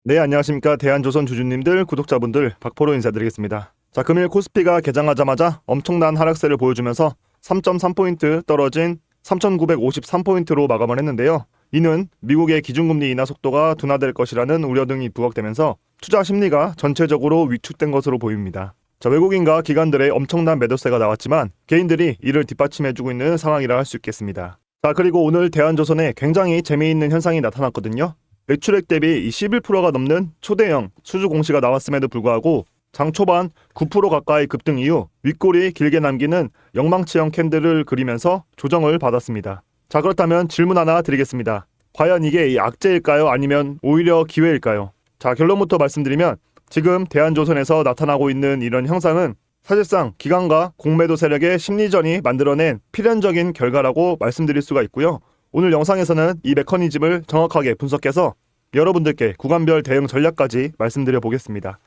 네, 안녕하십니까. 대한조선 주주님들, 구독자분들, 박포로 인사드리겠습니다. 자, 금일 코스피가 개장하자마자 엄청난 하락세를 보여주면서 3.3포인트 떨어진 3,953포인트로 마감을 했는데요. 이는 미국의 기준금리 인하 속도가 둔화될 것이라는 우려 등이 부각되면서 투자 심리가 전체적으로 위축된 것으로 보입니다. 자, 외국인과 기관들의 엄청난 매도세가 나왔지만 개인들이 이를 뒷받침해주고 있는 상황이라 할 수 있겠습니다. 자, 그리고 오늘 대한조선에 굉장히 재미있는 현상이 나타났거든요. 매출액 대비 11%가 넘는 초대형 수주 공시가 나왔음에도 불구하고 장 초반 9% 가까이 급등 이후 윗골이 길게 남기는 영망치형 캔들을 그리면서 조정을 받았습니다. 자, 그렇다면 질문 하나 드리겠습니다. 과연 이게 악재일까요? 아니면 오히려 기회일까요? 자, 결론부터 말씀드리면 지금 대한조선에서 나타나고 있는 이런 형상은 사실상 기관과 공매도 세력의 심리전이 만들어낸 필연적인 결과라고 말씀드릴 수가 있고요. 오늘 영상에서는 이 메커니즘을 정확하게 분석해서 여러분들께 구간별 대응 전략까지 말씀드려 보겠습니다.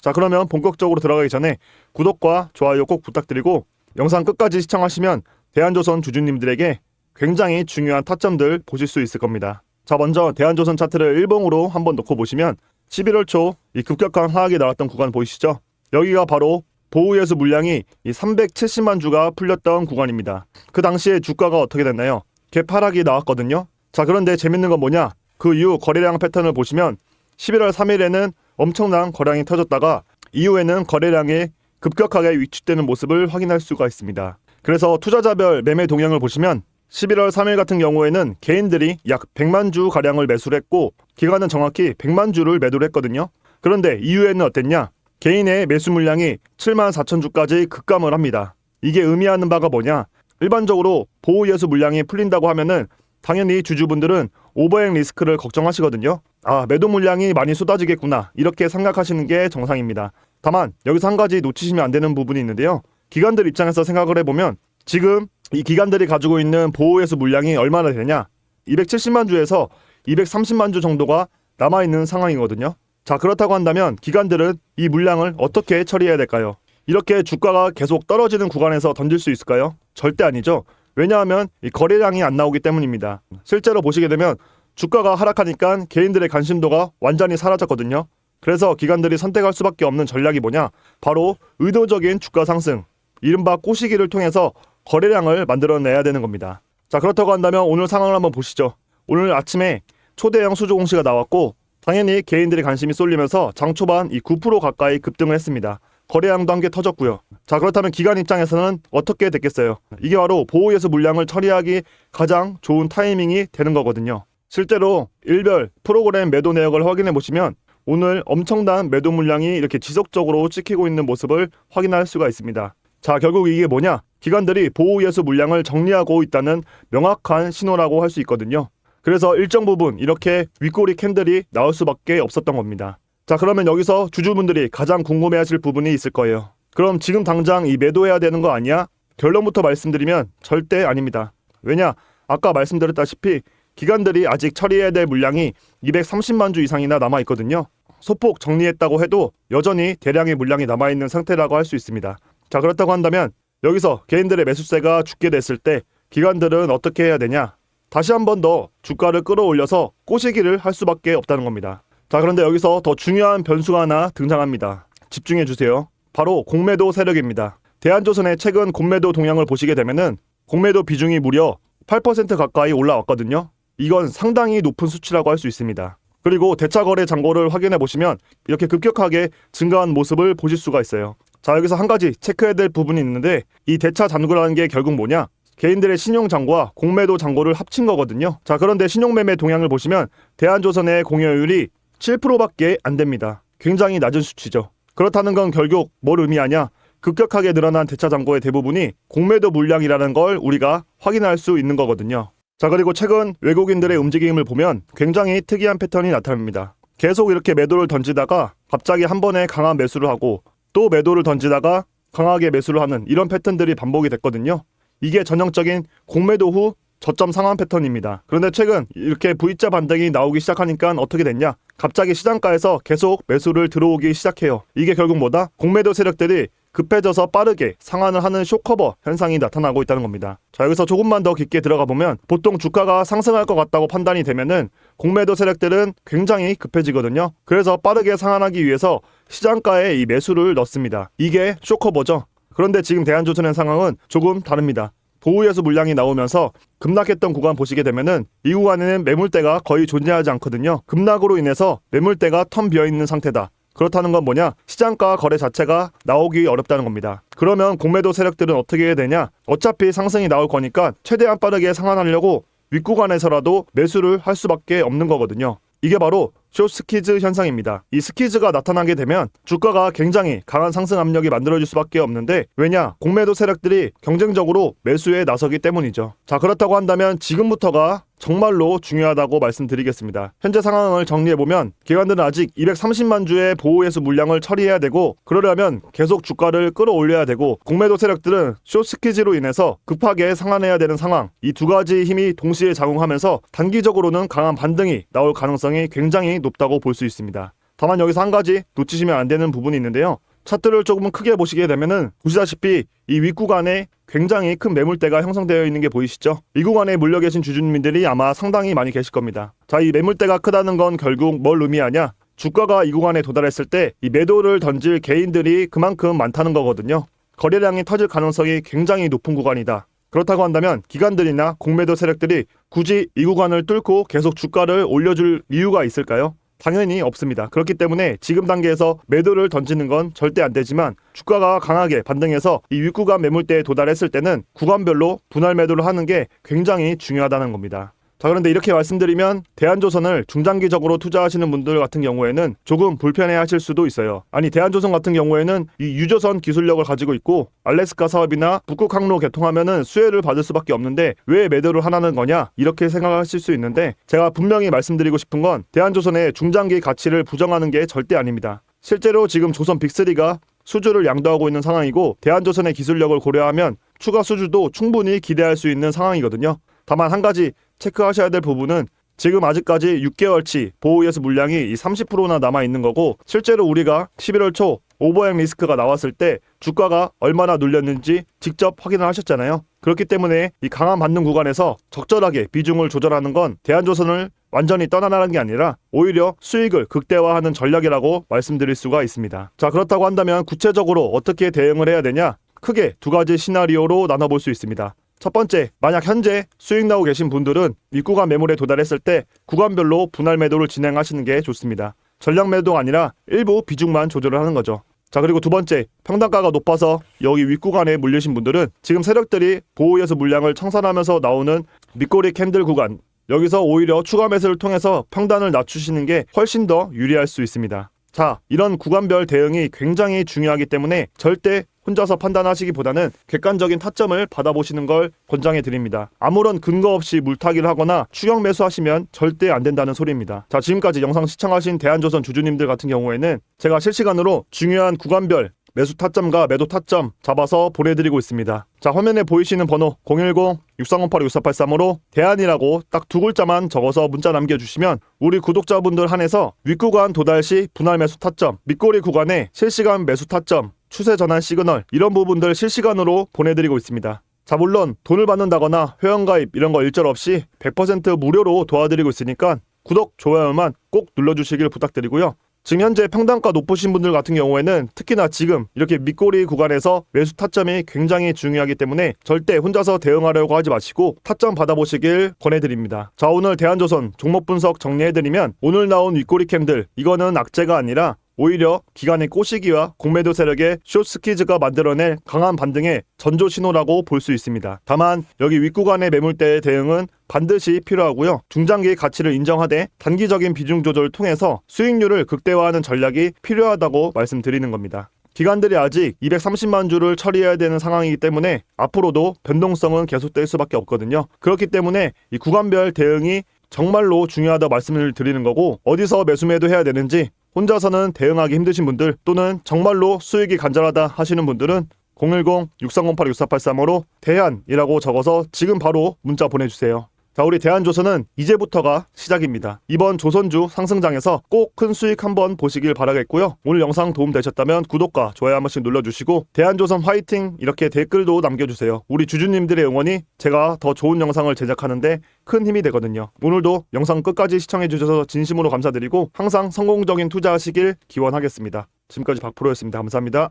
자, 그러면 본격적으로 들어가기 전에 구독과 좋아요 꼭 부탁드리고 영상 끝까지 시청하시면 대한조선 주주님들에게 굉장히 중요한 타점들 보실 수 있을 겁니다. 자, 먼저 대한조선 차트를 일봉으로 한번 놓고 보시면 11월 초 이 급격한 하락이 나왔던 구간 보이시죠? 여기가 바로 보우예수 물량이 이 370만 주가 풀렸던 구간입니다. 그 당시에 주가가 어떻게 됐나요? 개파락이 나왔거든요. 자, 그런데 재밌는 건 뭐냐? 그 이후 거래량 패턴을 보시면 11월 3일에는 엄청난 거래량이 터졌다가 이후에는 거래량이 급격하게 위축되는 모습을 확인할 수가 있습니다. 그래서 투자자별 매매 동향을 보시면 11월 3일 같은 경우에는 개인들이 약 100만 주 가량을 매수를 했고 기관은 정확히 100만 주를 매도를 했거든요. 그런데 이후에는 어땠냐? 개인의 매수 물량이 7만 4천 주까지 급감을 합니다. 이게 의미하는 바가 뭐냐? 일반적으로 보호예수 물량이 풀린다고 하면은 당연히 주주분들은 오버행 리스크를 걱정하시거든요. 아, 매도 물량이 많이 쏟아지겠구나 이렇게 생각하시는 게 정상입니다. 다만 여기서 한 가지 놓치시면 안 되는 부분이 있는데요. 기관들 입장에서 생각을 해보면 지금 이 기관들이 가지고 있는 보호예수 물량이 얼마나 되냐? 270만 주에서 230만 주 정도가 남아있는 상황이거든요. 자, 그렇다고 한다면 기관들은 이 물량을 어떻게 처리해야 될까요? 이렇게 주가가 계속 떨어지는 구간에서 던질 수 있을까요? 절대 아니죠. 왜냐하면 이 거래량이 안 나오기 때문입니다. 실제로 보시게 되면 주가가 하락하니까 개인들의 관심도가 완전히 사라졌거든요. 그래서 기관들이 선택할 수밖에 없는 전략이 뭐냐? 바로 의도적인 주가 상승, 이른바 꼬시기를 통해서 거래량을 만들어내야 되는 겁니다. 자, 그렇다고 한다면 오늘 상황을 한번 보시죠. 오늘 아침에 초대형 수주 공시가 나왔고 당연히 개인들의 관심이 쏠리면서 장 초반 이 9% 가까이 급등을 했습니다. 거래량도 한 개 터졌고요. 자, 그렇다면 기관 입장에서는 어떻게 됐겠어요? 이게 바로 보호예수 물량을 처리하기 가장 좋은 타이밍이 되는 거거든요. 실제로 일별 프로그램 매도 내역을 확인해 보시면 오늘 엄청난 매도 물량이 이렇게 지속적으로 찍히고 있는 모습을 확인할 수가 있습니다. 자, 결국 이게 뭐냐? 기관들이 보호예수 물량을 정리하고 있다는 명확한 신호라고 할 수 있거든요. 그래서 일정 부분 이렇게 윗꼬리 캔들이 나올 수밖에 없었던 겁니다. 자, 그러면 여기서 주주분들이 가장 궁금해하실 부분이 있을 거예요. 그럼 지금 당장 이 매도해야 되는 거 아니야? 결론부터 말씀드리면 절대 아닙니다. 왜냐? 아까 말씀드렸다시피 기관들이 아직 처리해야 될 물량이 230만 주 이상이나 남아있거든요. 소폭 정리했다고 해도 여전히 대량의 물량이 남아있는 상태라고 할 수 있습니다. 자, 그렇다고 한다면 여기서 개인들의 매수세가 죽게 됐을 때 기관들은 어떻게 해야 되냐? 다시 한 번 더 주가를 끌어올려서 꼬시기를 할 수밖에 없다는 겁니다. 자, 그런데 여기서 더 중요한 변수가 하나 등장합니다. 집중해 주세요. 바로 공매도 세력입니다. 대한조선의 최근 공매도 동향을 보시게 되면은 공매도 비중이 무려 8% 가까이 올라왔거든요. 이건 상당히 높은 수치라고 할 수 있습니다. 그리고 대차거래 잔고를 확인해 보시면 이렇게 급격하게 증가한 모습을 보실 수가 있어요. 자, 여기서 한 가지 체크해야 될 부분이 있는데 이 대차 잔고라는 게 결국 뭐냐? 개인들의 신용잔고와 공매도 잔고를 합친 거거든요. 자, 그런데 신용매매 동향을 보시면 대한조선의 공여율이 7%밖에 안 됩니다. 굉장히 낮은 수치죠. 그렇다는 건 결국 뭘 의미하냐? 급격하게 늘어난 대차 잔고의 대부분이 공매도 물량이라는 걸 우리가 확인할 수 있는 거거든요. 자, 그리고 최근 외국인들의 움직임을 보면 굉장히 특이한 패턴이 나타납니다. 계속 이렇게 매도를 던지다가 갑자기 한 번에 강한 매수를 하고 또 매도를 던지다가 강하게 매수를 하는 이런 패턴들이 반복이 됐거든요. 이게 전형적인 공매도 후 저점 상환 패턴입니다. 그런데 최근 이렇게 V자 반등이 나오기 시작하니까 어떻게 됐냐? 갑자기 시장가에서 계속 매수를 들어오기 시작해요. 이게 결국 뭐다? 공매도 세력들이 급해져서 빠르게 상한을 하는 쇼커버 현상이 나타나고 있다는 겁니다. 자, 여기서 조금만 더 깊게 들어가 보면 보통 주가가 상승할 것 같다고 판단이 되면은 공매도 세력들은 굉장히 급해지거든요. 그래서 빠르게 상환하기 위해서 시장가에 이 매수를 넣습니다. 이게 쇼커버죠. 그런데 지금 대한조선의 상황은 조금 다릅니다. 보호예수 물량이 나오면서 급락했던 구간 보시게 되면은 이 구간에는 매물대가 거의 존재하지 않거든요. 급락으로 인해서 매물대가 텅 비어있는 상태다. 그렇다는 건 뭐냐? 시장가 거래 자체가 나오기 어렵다는 겁니다. 그러면 공매도 세력들은 어떻게 해야 되냐? 어차피 상승이 나올 거니까 최대한 빠르게 상환하려고 윗구간에서라도 매수를 할 수밖에 없는 거거든요. 이게 바로 숏스퀴즈 현상입니다. 이 스퀴즈가 나타나게 되면 주가가 굉장히 강한 상승 압력이 만들어질 수밖에 없는데, 왜냐? 공매도 세력들이 경쟁적으로 매수에 나서기 때문이죠. 자, 그렇다고 한다면 지금부터가 정말로 중요하다고 말씀드리겠습니다. 현재 상황을 정리해보면 기관들은 아직 230만 주의 보호예수 물량을 처리해야 되고, 그러려면 계속 주가를 끌어올려야 되고, 공매도 세력들은 숏스퀴즈로 인해서 급하게 상환해야 되는 상황, 이 두 가지 힘이 동시에 작용하면서 단기적으로는 강한 반등이 나올 가능성이 굉장히 높다고 볼 수 있습니다. 다만 여기서 한 가지 놓치시면 안 되는 부분이 있는데요. 차트를 조금 크게 보시게 되면은 보시다시피 이 윗구간에 굉장히 큰 매물대가 형성되어 있는 게 보이시죠? 이 구간에 물려 계신 주주님들이 아마 상당히 많이 계실 겁니다. 자, 이 매물대가 크다는 건 결국 뭘 의미하냐? 주가가 이 구간에 도달했을 때 이 매도를 던질 개인들이 그만큼 많다는 거거든요. 거래량이 터질 가능성이 굉장히 높은 구간이다. 그렇다고 한다면 기관들이나 공매도 세력들이 굳이 이 구간을 뚫고 계속 주가를 올려줄 이유가 있을까요? 당연히 없습니다. 그렇기 때문에 지금 단계에서 매도를 던지는 건 절대 안 되지만, 주가가 강하게 반등해서 이 윗구간 매물대에 도달했을 때는 구간별로 분할 매도를 하는 게 굉장히 중요하다는 겁니다. 자, 그런데 이렇게 말씀드리면 대한조선을 중장기적으로 투자하시는 분들 같은 경우에는 조금 불편해 하실 수도 있어요. 아니, 대한조선 같은 경우에는 이 유조선 기술력을 가지고 있고 알래스카 사업이나 북극 항로 개통하면은 수혜를 받을 수밖에 없는데 왜 매도를 하라는 거냐? 이렇게 생각하실 수 있는데, 제가 분명히 말씀드리고 싶은 건 대한조선의 중장기 가치를 부정하는 게 절대 아닙니다. 실제로 지금 조선 빅3가 수주를 양도하고 있는 상황이고, 대한조선의 기술력을 고려하면 추가 수주도 충분히 기대할 수 있는 상황이거든요. 다만 한 가지 체크하셔야 될 부분은 지금 아직까지 6개월치 보호예수 물량이 30%나 남아있는 거고, 실제로 우리가 11월 초 오버행 리스크가 나왔을 때 주가가 얼마나 눌렸는지 직접 확인을 하셨잖아요. 그렇기 때문에 이 강한 반등 구간에서 적절하게 비중을 조절하는 건 대한조선을 완전히 떠나라는 게 아니라 오히려 수익을 극대화하는 전략이라고 말씀드릴 수가 있습니다. 자, 그렇다고 한다면 구체적으로 어떻게 대응을 해야 되냐? 크게 두 가지 시나리오로 나눠볼 수 있습니다. 첫 번째, 만약 현재 수익 나고 계신 분들은 윗구간 매물에 도달했을 때 구간별로 분할 매도를 진행하시는 게 좋습니다. 전량 매도가 아니라 일부 비중만 조절을 하는 거죠. 자, 그리고 두 번째, 평단가가 높아서 여기 윗구간에 물리신 분들은 지금 세력들이 보호예수 물량을 청산하면서 나오는 밑꼬리 캔들 구간, 여기서 오히려 추가 매수를 통해서 평단을 낮추시는 게 훨씬 더 유리할 수 있습니다. 자, 이런 구간별 대응이 굉장히 중요하기 때문에 절대 혼자서 판단하시기보다는 객관적인 타점을 받아보시는 걸 권장해 드립니다. 아무런 근거 없이 물타기를 하거나 추격 매수하시면 절대 안 된다는 소리입니다. 자, 지금까지 영상 시청하신 대한조선 주주님들 같은 경우에는 제가 실시간으로 중요한 구간별 매수 타점과 매도 타점 잡아서 보내드리고 있습니다. 자, 화면에 보이시는 번호 010-6308-6483으로 대안이라고 딱 두 글자만 적어서 문자 남겨주시면 우리 구독자분들 한해서 윗구간 도달 시 분할 매수 타점, 밑꼬리 구간에 실시간 매수 타점, 추세 전환 시그널, 이런 부분들 실시간으로 보내드리고 있습니다. 자, 물론 돈을 받는다거나 회원가입 이런 거 일절 없이 100% 무료로 도와드리고 있으니까 구독, 좋아요만 꼭 눌러주시길 부탁드리고요. 지금 현재 평단가 높으신 분들 같은 경우에는 특히나 지금 이렇게 밑꼬리 구간에서 매수 타점이 굉장히 중요하기 때문에 절대 혼자서 대응하려고 하지 마시고 타점 받아보시길 권해드립니다. 자, 오늘 대한조선 종목 분석 정리해드리면 오늘 나온 윗꼬리 캔들, 이거는 악재가 아니라 오히려 기관의 꼬시기와 공매도 세력의 숏스퀴즈가 만들어낼 강한 반등의 전조 신호라고 볼 수 있습니다. 다만 여기 윗구간의 매물대의 대응은 반드시 필요하고요. 중장기의 가치를 인정하되 단기적인 비중 조절을 통해서 수익률을 극대화하는 전략이 필요하다고 말씀드리는 겁니다. 기관들이 아직 230만 주를 처리해야 되는 상황이기 때문에 앞으로도 변동성은 계속될 수밖에 없거든요. 그렇기 때문에 이 구간별 대응이 정말로 중요하다고 말씀을 드리는 거고, 어디서 매수 매도해야 되는지 혼자서는 대응하기 힘드신 분들, 또는 정말로 수익이 간절하다 하시는 분들은 010-6308-6483으로 대안이라고 적어서 지금 바로 문자 보내주세요. 자, 우리 대한조선은 이제부터가 시작입니다. 이번 조선주 상승장에서 꼭 큰 수익 한번 보시길 바라겠고요. 오늘 영상 도움되셨다면 구독과 좋아요 한 번씩 눌러주시고 대한조선 화이팅 이렇게 댓글도 남겨주세요. 우리 주주님들의 응원이 제가 더 좋은 영상을 제작하는데 큰 힘이 되거든요. 오늘도 영상 끝까지 시청해주셔서 진심으로 감사드리고 항상 성공적인 투자하시길 기원하겠습니다. 지금까지 박프로였습니다. 감사합니다.